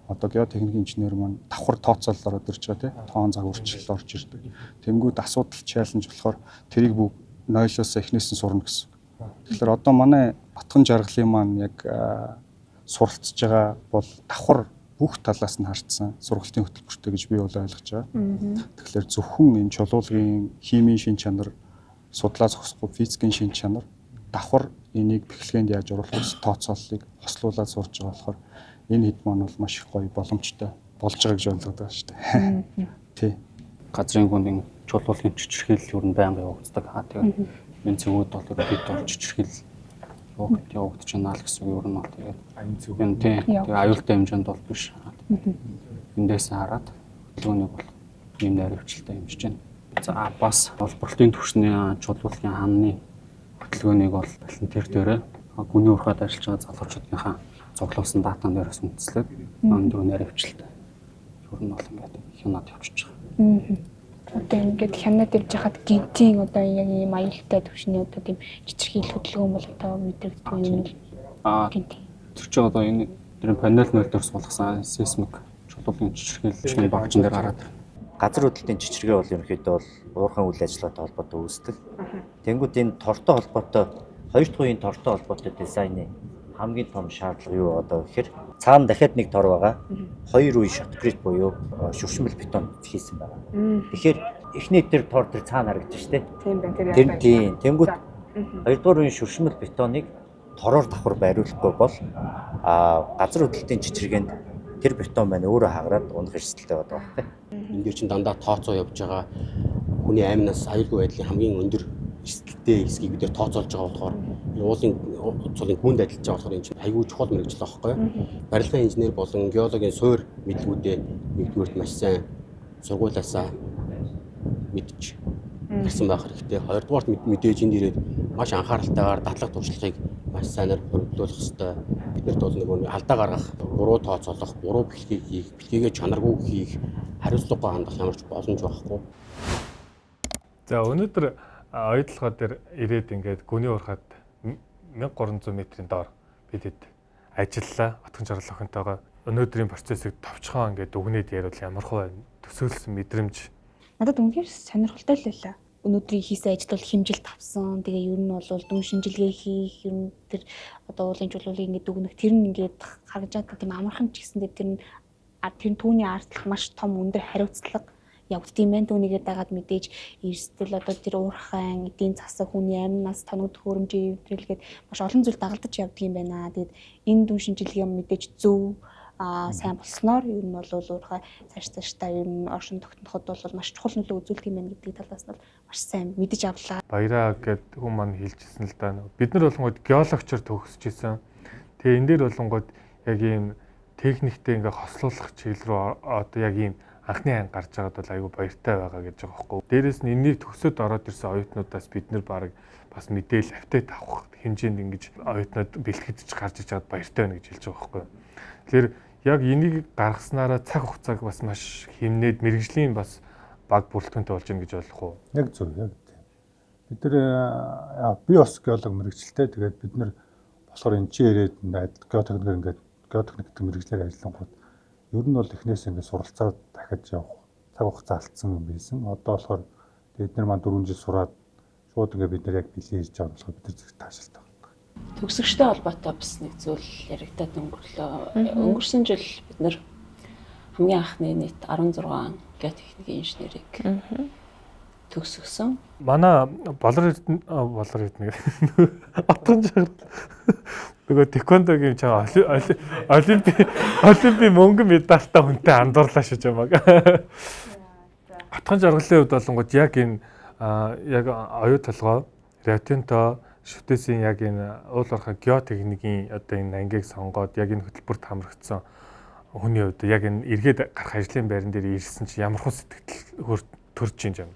одоо геотехникийн инженер маань давхар тооцоолол ороод ирж байгаа тийм тоон загварчлал орж ирдэг. Тэнгүүд асуудал чаленж болохоор тэрийг бүгд нойлоос эхнээс нь сурна гэсэн. Тэгэхээр одоо манай Батхан жаргалын маань яг суралцж байгаа бол давхар бүх талаас нь харцсан сургалтын хөтөлбөртэй гэж би бол ойлгож байгаа. Тэгэхээр зөвхөн энэ чулуулгын химийн шин чанар, судлаа зогсохгүй физикийн шин чанар, давхар энийг бэхлэгээнд яаж оруулах вэ тооцооллыг хослуулаад сурж байгаа болохоор энэ хэд маань бол маш их гоё боломжтой болж байгаа гэж ойлгоод байгаа шүү дээ. Тий. Газрын гүндийн чулуулгын чичирхийлэл юу н байнга явагддаг. Тэгээд энэ зөвүүд бол бид бол чичирхийлэл явагдаж байна л гэсэн юм бол тэгээд энэ тэгээ аюултай хэмжээнд бол биш. Эндээс хараад төлөвний бол ийм найрамчлалтай хэмжиж байна. За бас олборлтын түвшний чулуулгын хааны хөтөлбөрийг бол тэр дээрээ гүний урхад ажиллаж байгаа залуучуудынхаа цуглуулсан датан дээрээс үндэслээд өндөр найрамчлалтай. Юу нь бол ингээд хянаад явчихж байгаа. Одоо ингээд хянаад явж хахад гинтийн одоо яг ийм аюултай түвшний одоо тийм чичирхийлэл хөдөлгөөн бол одоо мэдрэгдэх юм л гинтийн. Тэр чинь одоо энэ тэр панел нөлөөр суулгасан сейсмик чулуулгын чичирхийлэл багжин дээр гараад газар хөдлөлтийн чичиргээ бол ерөнхийдөө бол уурхайн үйл ажиллагаатай холбоотой үүсдэг. Тэнгүүд энэ тортой холбоотой хоёр дахь үеийн тортой холбоотой дизайны хамгийн том шаардлага юу одоо гэхээр цаана дахиад нэг тор байгаа. Хоёр үе шотгрид буюу шүршмэл бетон хийсэн байгаа. Тэгэхээр эхний тэр тор тэр цаана харагдаж штэ. Тийм байна. Тэр тийм. Тэнгүүд хоёрдугаар үеийн шүршмэл бетоныг тороор давхар байруулахгүй бол газар хөдлөлтийн чичиргээнд тэр бетон маань өөрөө хагараад унах эрсдэлтэй байдаг байна. Энд дээр чинь дандаа тооцоо явж байгаа хүний аймнаас аюулгүй байдлын хамгийн өндөр эрсдэлтэй хэсгийг бид тооцоолж байгаа болохоор уулын цолын хүнд ажиллаж байгаа болохоор энэ чинь аюул чухал мэргэжил байхгүй юу? Барилгын инженер болон геологийн суур мэдлгүүдээ нэгдүгээрт маш сайн сургуулиасаа мэдж гарсан байх хэрэгтэй. Хоёрдугаарт мэдээж энд ирээд маш анхааралтайгаар дадлага туршлагыг маш сайнаар хөрвүүлэх хэрэгтэй. Биднэрт бол нөгөө алдаа гаргах, буруу тооцоолох, буруу бэлгийг хийх, бэлгээгээ чанаргүй хийх, хариуцлагагүй хандах ямар ч боломж байхгүй. За өнөөдөр ойдлогоо дээр ирээд ингээд гүний урхад 1300 м-ийн доор бидэд ажиллалаа. Батхан жаргал охинтойгоо өнөөдрийн процессыг товчхон ингээд дүгнээд ярил ямар хөө төсөөлсөн мэдрэмж. Надад үнэхээр сонирхолтой л байлаа. Өнөөдрийн хийсэн ажил бол хэмжилт авсан. Тэгээ ер нь бол дүн шинжилгээ хийх, ер нь тэр одоо уулын чулуулыг ингээд дүгнэх тэр нь ингээд харагдаж байгаа тийм амархан ч гэсэн тэр нь түүний ардлах маш том өндөр хариуцлага явагдсан юм байна. Түүнийгээ дагаад мэдээж эрсдэл одоо тэр уурхайн эдийн засаг хүний амнаас тоног төхөөрөмжийн эвдрэлгээд маш олон зүйл дагалдаж явдаг юм байна. Тэгээд энэ дүн шинжилгээ мэдээж зөв сайн болсноор ер нь бол уурхай цаашдаа ер нь оршин тогтноход бол маш чухал нөлөө үзүүлдэг юм байна гэдгийг талаас нь маш сайн мэдэж авлаа. Баяраа гэд хүн маань хэлжсэн л да. Бид нар болонгод геологчор төгсөж исэн. Тэгээ энэ дээр болонгод яг ийм техниктэй ингээ хослуулах чиглэл рүү одоо яг ийм анхны ан гарч байгаад бол айгүй баяртай байгаа гэж байгаа байхгүй. Дээрээс нь энэнийг төгсөөд ороод ирсэн оюутнуудаас бид нар баг бас мэдээлэл апдейт авах хэмжээнд ингэж оюутнууд бэлтгэж гарч иж чад баяртай байна гэж хэлж байгаа байхгүй. Тэгэхээр яг энийг гаргаснараа цаг хугацааг бас маш хэмнээд мэрэгжлийн бас баг бүрэлдэхүүнтэй болж байна гэж ойлгох уу? Яг зөв, яг тийм. Бид нар би бас геолог мэрэгчлээ. Тэгээд бид нар болохоор энэ чи ирээд геотехникээр ингээд геотехник гэдэг мэрэгчлэр ажиллангууд ер нь бол эхнээс ингээд суралцаад дахиж явах цаг хугацаа алдсан юм байсан. Одоо болохоор бид нар маань 4 жил сураад шууд ингээд бид нар яг бэлээ хийж байгаа болохоор бид нар зөв таашаалтай байна. Төгсөгчтэй холбоотой бас нэг зүйл яригадад өнгөрлөө. Өнгөрсөн жил бид нар хамгийн анхны нийт 16 геотехникийн инженерийг төгсгсөн. Манай болор эрдэнэ отгон жагаар нөгөө тэквондогийн чаа олимпи мөнгөн медальтай хүнтэй андуурлаа шиж юмаг. Отгон жаргалын хувьд болонгод яг энэ яг оюу толгой, Риотинто шүтээсийн яг энэ уул уурхай геотехникийн одоо энэ ангийг сонгоод яг энэ хөтөлбөрт хамрагдсан хүний хувьд яг энэ эргээд гарах ажлын байран дээр ирсэн чи ямар хөө сэтгэл төрж юм.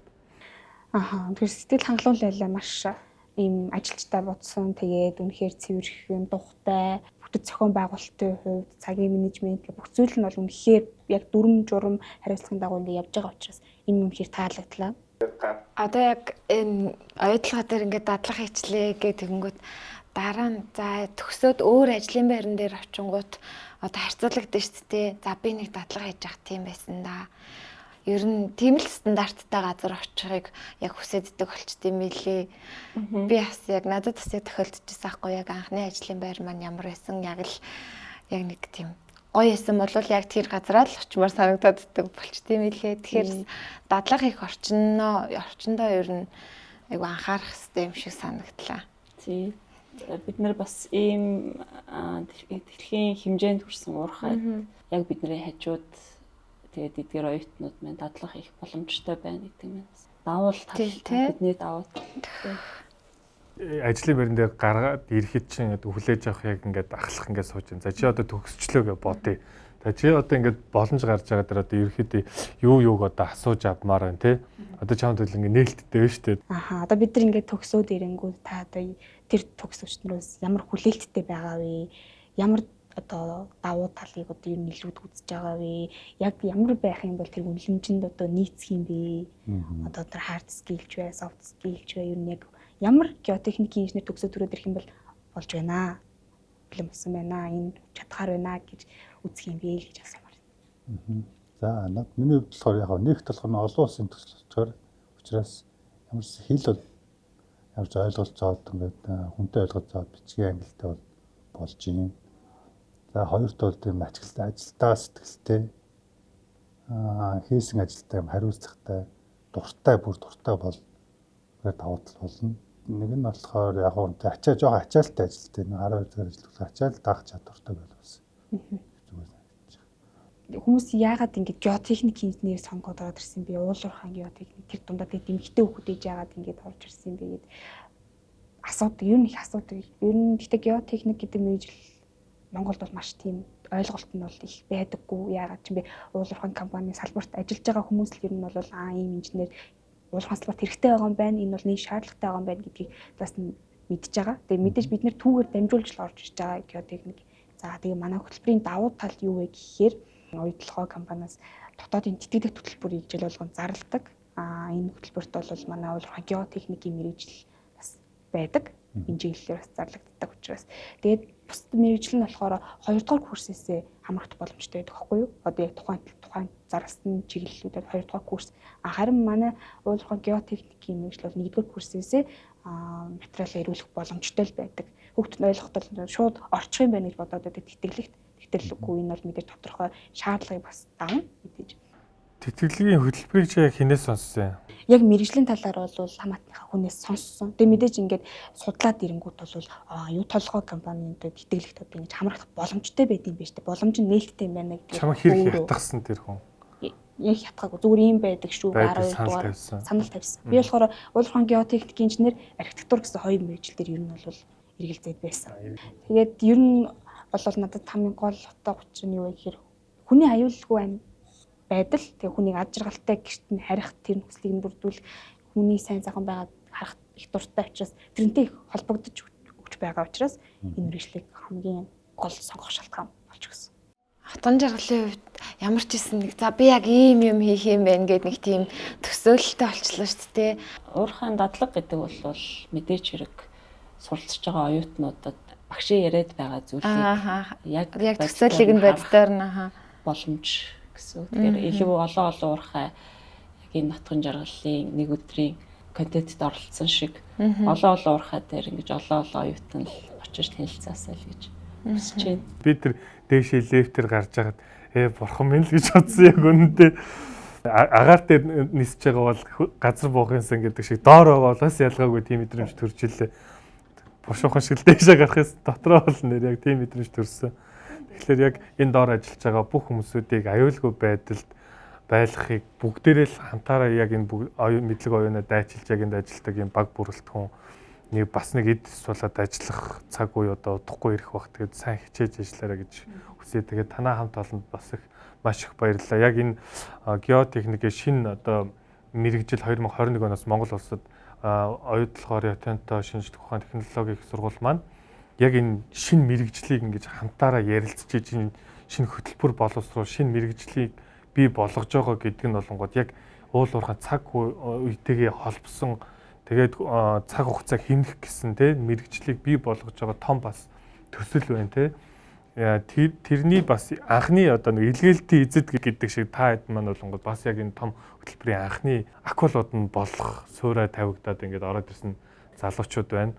Тэгэхээр сэтгэл хангалууллаа маш ийм ажилчтай бодсон. Тэгээд үнэхээр цэвэрхэн, тухтай, бүтэц зохион байгуулалтын хувьд цагийн менежмент гэх бүх зүйл нь бол үнэхээр яг дүрм журм хариуцлагын дагуу ингэ явж байгаа учраас энэ үнэхээр таалагдлаа. Одоо яг энэ оюутлага дээр ингээд дадлага хийчлээ гэтэгэнгүүт дараа нь за төгсөөд өөр ажлын байран дээр очингууд одоо харьцуулагдсан шүү дээ. За би нэг дадлага хийж явах тийм байсан да. Ер нь тийм л стандарттай газар очихыг яг хүсэддэг болчтой юм билээ. Би бас яг надад бас яг тохиолдчихсан байхгүй яг анхны ажлын байр маань ямар байсан яг л яг нэг тийм гоё байсан бол яг тэр газараа л очимоор санагддаг болчтой юм билээ. Тэгэхээр дадлага хийх орчиндоо ер нь айгу анхаарах хэрэгтэй юм шиг санагдлаа. Тий. Бид нар бас ийм дэлхийн хэмжээнд хүрсэн уурхай яг бидний хажууд тэгээд эдгээр оюутнууд маань дадлага хийх боломжтой байна гэдэг юм. Давуу тал бидний давуу тал. Ажлын байран дээр гаргаад ирэхэд чинь хүлээж авах яг ингээд ахлах ингээд сууж байна. За чи одоо төгсчлөө гэж бодъё. За чи одоо ингээд боломж гарч байгаа дээр одоо ерөөхдөө юуг одоо асууж авмаар байна те. Одоо чамд л ингээд нээлттэй байна шүү дээ. Одоо бид нар ингээд төгсөөд ирэнгүүт та одоо тэр төгсөгчнөөс ямар хүлээлттэй байгаа вэ? Ямар одоо давуу талыг одоо ер нь илүүд үзэж байгаа вэ? Яг ямар байх юм бол тэр үнэлэмжинд одоо нийцэх юм бэ? Одоо тэр hard skill ч бай, soft skill ч бай ер нь яг ямар геотехникийн инженер төгсөөд төрөөд ирэх юм бол болж байна. Бэлэн болсон байна. Энэ чадхаар байна гэж үзэх юм бэ гэж асуумаар. За над миний хувьд болохоор яг нэг талх нь олон улсын төсөл болохоор учраас ямар ч хэл бол ямарч ойлголцоод ингээд хүнтэй ойлголцоод бичгийн ангилалтай болж юм. За хоёрт бол тийм ажилтаа сэтгэлтэй хийсэн ажилтаа хариуцлагатай дуртай бол тэгээд давуу тал болно. Нэг нь болохоор яг үнтэй жоохон ачаалттай ажилттай 12 цагаар ажиллах ачаалт даах чадвартай байлгүйсэн. Хүмүүс яагаад ингэж геотехник инженер сонгоод ороод ирсэн бэ? Уулуурхаан геотехник тэр дундаа тэгээд эмгтэй хүүхдэж яагаад ингэж орж ирсэн бэ гэд асуудаг. Ер нь их асуудаг. Ер нь гэхдээ геотехник гэдэг мэргэжил Монголд бол маш тийм ойлголт нь бол их байдаггүй. Яагаад ч юм бэ? Уулуурхаан компани салбарт ажиллаж байгаа хүмүүс л ер нь бол ийм инженер уулуурхаан салбарт хэрэгтэй байгаа юм байна. Энэ бол нэг шаардлагатай байгаа юм байна гэдгийг бас мэдж байгаа. Тэгээ мэдээж бид нэр түүгээр дамжуулж л орж ирж байгаа геотехник. За тэгээ манай хөтөлбөрийн давуу тал юу вэ гэхээр оюутлогоо компаниас дотоодын тэтгэдэг хөтөлбөрийг жил болгон зарладаг. Энэ хөтөлбөрт бол манай уулуурхаан геотехникийн мэргэжил бас байдаг. Энэ чиглэлээр бас зарлагддаг учраас тэгээд бусад мэргэжил нь болохоор 2 дугаар курсээсээ хамрагдах боломжтой байдаг байхгүй юу? Одоо яг тухайн зарласан чиглэлүүдэд 2 дугаар курс. Харин манай уулуурхаан геотехникийн мэргэжил бол 1 дугаар курсээсээ материалаа ирүүлэх боломжтой л байдаг. Хүүхдүүд ойлгохдоо шууд орчих юм байна гэж бодоод байдаг тэтгэлэгт. Тэгтэлгүй энэ бол мэдээж тодорхой шаардлагыг бас давна мэдээж. Тэтгэлгийн хөтөлбөрийг чи яг хинээс сонссон юм? Яг мэрэгжлийн талаар бол хамаатныхаа хүнээс сонссон. Тэгээ мэдээж ингээд судлаад ирэнгүүт бол юу толгой компанид тэтгэлэгт одоо ингэж хамрах боломжтой байдсан юм байна шүү дээ. Боломж нь нээлттэй юм байна гэдэг. Чамаа хэрэг ятгсан тэр хүн. Яг ятгаагүй зүгээр юм байдаг шүү. 12 дугаар санал тавьсан. Би болохоор уулуурхаан геотехник инженер, архитектур гэсэн хоёр мэрэгжил дээр ер нь бол эргэлзээд байсан. Тэгээд ер нь бол надад хамгийн гол утга учир нь юу вэ гэхээр хүний аюулгүй амь байдал тэгээ хүнийг ад жаргалтай гэрт нь харих тэр нөхцөлийг нь бүрдүүл хүний сайн сайхан байгаад харах их дуртай учраас тэрнтэй их холбогдож өгч байгаа учраас энэ мэргэжлийг хамгийн гол сонгох шалтгаан болж өгсөн. Хатан жаргалын хувьд ямар ч юм нэг за би яг ийм юм хийх юм байна гэдэг нэг тийм төсөөлөлтөй болчихлоо шүү дээ. Уурхайн дадлаг гэдэг бол мэдээч хэрэг суралцж байгаа оюутнуудад багшийн яриад байгаа зүйлийг яг төсөөллийг нь боддоор нь боломж гэсэн. Тэгэхээр илүү олон уурхай яг энэ нотгон жаргалын нэг өдрийн контентэд оролцсон шиг олон уурхай дээр ингэж олон оюутан л очиж танилцаасаа л гэж хүсэж байна. Би тэр дээшээ лефтер гарч хагаад бурхан минь л гэж бодсон яг үнэндээ агаар дээр нисэж байгаа бол газар буухынсан гэдэг шиг доор байгаа бол бас ялгаагүй тийм мэдрэмж төрж илээ. Бушуухан шиг дээшээ гарахаас дотроо бол нэр яг тийм мэдрэмж төрсөн. Тэгэхээр яг энэ доор ажиллаж байгаа бүх хүмүүсүүдийг аюулгүй байдалд байлгахыг бүгдээрээ л хамтаараа яг энэ мэдлэг оюунаа дайчилж яг энд ажилладаг юм баг бүрэлдэхүүн нэг бас нэг эд суулаад ажиллах цаг үе одоо удахгүй ирэх баг. Тэгээд сайн хичээж ажиллаарай гэж хүсье. Тэгээд танаа хамт олонд бас их маш их баярлалаа. Яг энэ геотехникийн шинэ одоо мэрэгжил 2021 оноос Монгол улсад оюутлахаар ятантай шинжлэх ухааны технологийн их сургууль маань яг энэ шинэ мэрэгжлийг ингэж хамтаараа ярилцж шинэ хөтөлбөр боловсруул шинэ мэрэгжлийг бий болгож байгаа гэдэг нь болонгод яг уулуурхай цаг үетэйгээ холбосон тэгээд цаг хугацаа хэмнэх гэсэн те мэрэгжлийг бий болгож байгаа том бас төсөл байна те. Тэрний бас анхны одоо нэг илгээлтийн эзэд гэдэг шиг та хэд маань болонгод бас яг энэ том хөтөлбөрийн анхны акулууд нь болох суурай тавигдаад ингээд ороод ирсэн залуучууд байна.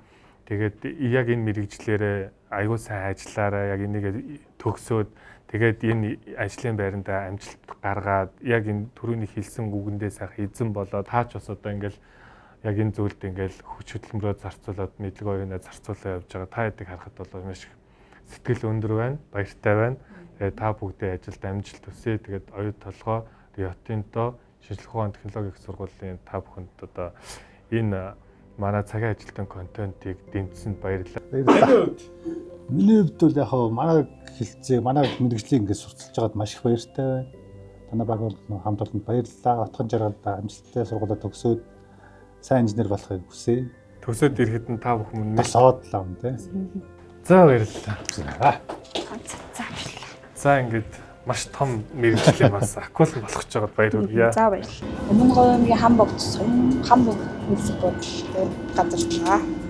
Тэгээд яг энэ мэрэгжлээрээ аягүй сайн ажиллаараа яг энийг төгсөөд тэгээд энэ ажлын байранда амжилт гаргаад яг энэ түрүүний хэлсэн үгэндээ сайхан эзэн болоод таач бас одоо ингээл яг энэ зүйлд ингээл хүч хөдөлмөрөө зарцуулаад мэдлэг оюунаа зарцуулаад явж байгаа. Та хэдийг харахад бол маш сэтгэл өндөр байна, баяртай байна. Тэгээд та бүгдээ ажилд амжилт хүсье. Тэгээд оюут толгой, Риотинто, шинжлэх ухааны технологийн их сургуулийн та бүхэнд одоо энэ манай цагийн ажилтан контентыг дэмжсэнд баярлалаа. Баярлалаа. Миний хувьд бол яг манай хэлцээ, манай мэрэгжлийг ингээд сурталчилж байгаад маш их баяртай байна. Танай баг хамт олонд баярлалаа. Отхон жаргалтай амжилттай сургуулаа төгсөөд сайн инженер болохыг хүсье. Төгсөөд ирэхэд нь та бүхэн бас соодлаа юм тий. За баярлалаа. За ингээд маш том мэрэгжлийн бас акул болох ч жагаад баяр хүргье. За баярлалаа. Өмнө говийн Хамбогд соён Хамбог муниципалитет газар байна.